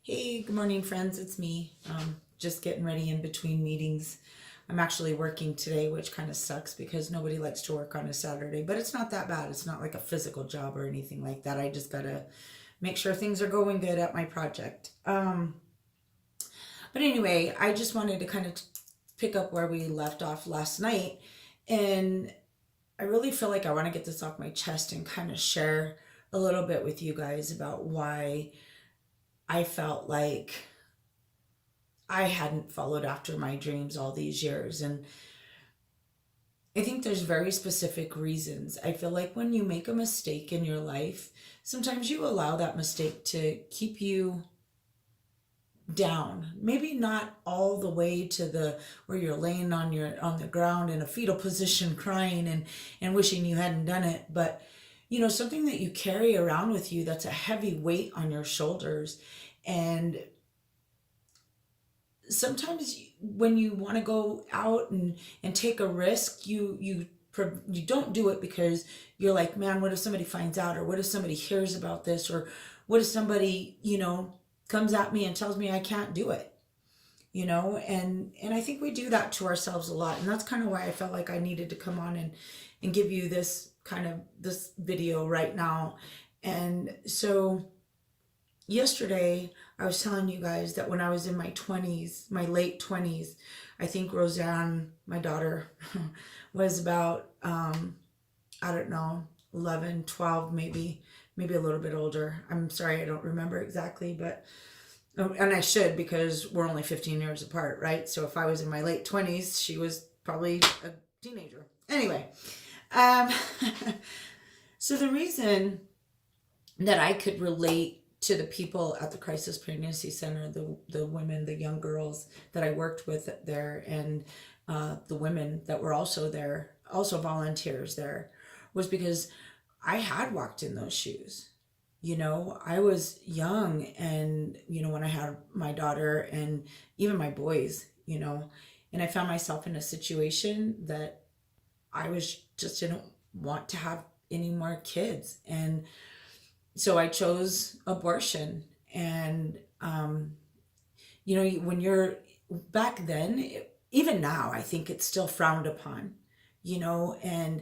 Hey, good morning, friends. It's me. Just getting ready in between meetings. I'm actually working today, which kind of sucks because nobody likes to work on a Saturday, but it's not that bad. It's not like a physical job or anything like that. I just gotta make sure things are going good at my project. But anyway, I just wanted to kind of pick up where we left off last night. And I really feel like I want to get this off my chest and kind of share a little bit with you guys about why I felt like I hadn't followed after my dreams all these years. And I think there's very specific reasons. I feel like when you make a mistake in your life, sometimes you allow that mistake to keep you down. Maybe not all the way to the where you're laying on the ground in a fetal position crying and wishing you hadn't done it, but something that you carry around with you that's a heavy weight on your shoulders. And sometimes when you want to go out and take a risk, you don't do it because you're like, man, what if somebody finds out, or what if somebody hears about this, or what if somebody comes at me and tells me I can't do it, and I think we do that to ourselves a lot. And that's kind of why I felt like I needed to come on and give you this video right now. And so yesterday I was telling you guys that when I was in my 20s, my late 20s, I think Roseanne, my daughter, was about I don't know, 11, 12, maybe a little bit older. I'm sorry, I don't remember exactly, but and I should, because we're only 15 years apart, right? So if I was in my late 20s, she was probably a teenager. Anyway, um so the reason that I could relate to the people at the Crisis Pregnancy Center, the women, the young girls that I worked with there, and the women that were also there, also volunteers there, was because I had walked in those shoes. I was young, and when I had my daughter and even my boys, and I found myself in a situation that I was just didn't want to have any more kids. And so I chose abortion. And when you're back then, even now, I think it's still frowned upon, and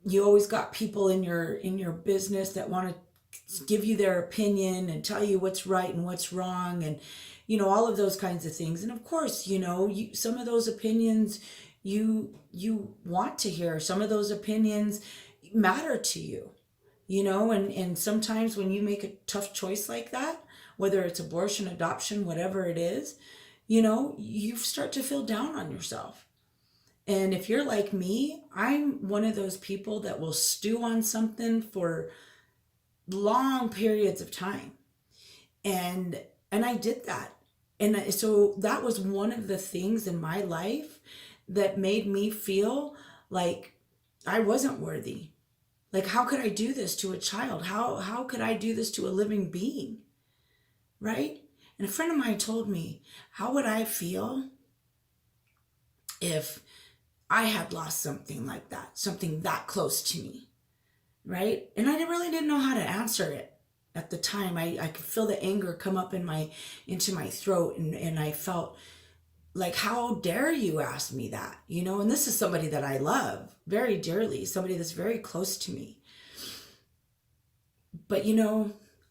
you always got people in your business that want to give you their opinion and tell you what's right and what's wrong, and all of those kinds of things. And of course, some of those opinions you want to hear. Some of those opinions matter to you, and sometimes when you make a tough choice like that, whether it's abortion, adoption, whatever it is, you start to feel down on yourself. And if you're like me, I'm one of those people that will stew on something for long periods of time. And I did that. And so that was one of the things in my life that made me feel like I wasn't worthy. Like, how could I do this to a child? How could I do this to a living being? Right? And a friend of mine told me, how would I feel if I had lost something like that, something that close to me? Right? And I really didn't know how to answer it at the time. I could feel the anger come up into my throat, and I felt like, how dare you ask me that? And this is somebody that I love very dearly, somebody that's very close to me. But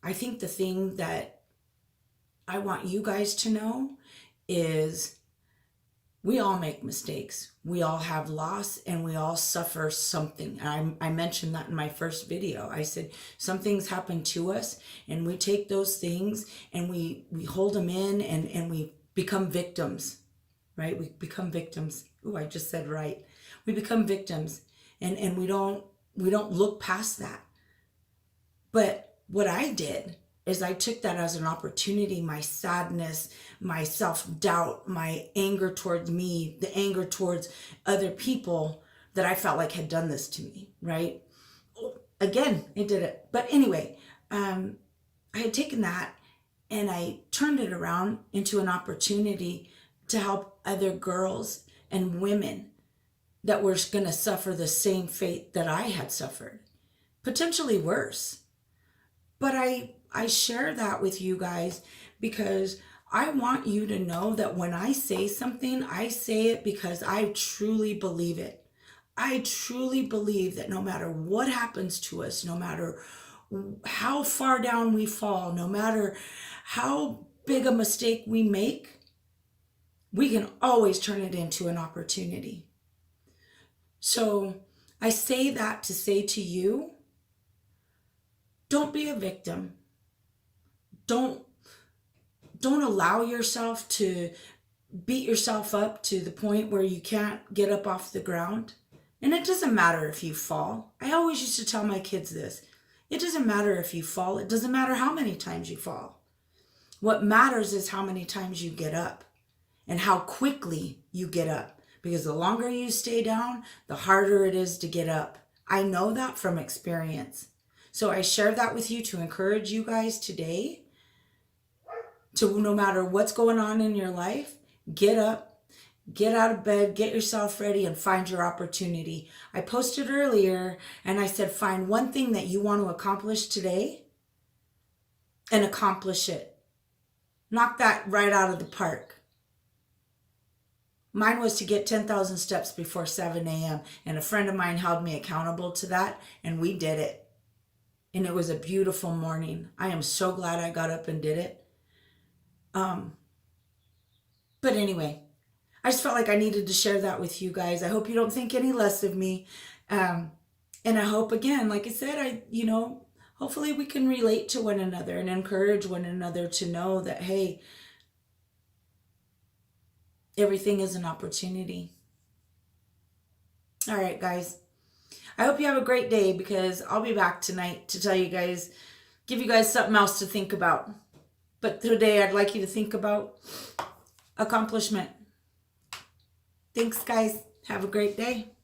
I think the thing that I want you guys to know is we all make mistakes. We all have loss, and we all suffer something. I mentioned that in my first video. I said some things happen to us, and we take those things and we hold them in, and we become victims, right? We become victims. Ooh, I just said right. We become victims, and we don't look past that. But what I did is I took that as an opportunity, my sadness, my self-doubt, my anger towards me, the anger towards other people that I felt like had done this to me, right? Again, it did it. But anyway, I had taken that and I turned it around into an opportunity to help other girls and women that were going to suffer the same fate that I had suffered, potentially worse. But I I share that with you guys because I want you to know that when I say something, I say it because I truly believe it. I truly believe that no matter what happens to us, no matter how far down we fall, no matter how big a mistake we make, we can always turn it into an opportunity. So I say that to say to you, don't be a victim. Don't allow yourself to beat yourself up to the point where you can't get up off the ground. And it doesn't matter if you fall. I always used to tell my kids this. It doesn't matter if you fall. It doesn't matter how many times you fall. What matters is how many times you get up and how quickly you get up. Because the longer you stay down, the harder it is to get up. I know that from experience. So I share that with you to encourage you guys today to, no matter what's going on in your life, get up, get out of bed, get yourself ready, and find your opportunity. I posted earlier and I said, find one thing that you want to accomplish today and accomplish it. Knock that right out of the park. Mine was to get 10,000 steps before 7 a.m. And a friend of mine held me accountable to that, and we did it. And it was a beautiful morning. I am so glad I got up and did it. But anyway, I just felt like I needed to share that with you guys. I hope you don't think any less of me. And I hope, again, like I said, hopefully we can relate to one another and encourage one another to know that, hey, everything is an opportunity. All right, guys. I hope you have a great day because I'll be back tonight to tell you guys, give you guys something else to think about. But today I'd like you to think about accomplishment. Thanks, guys. Have a great day.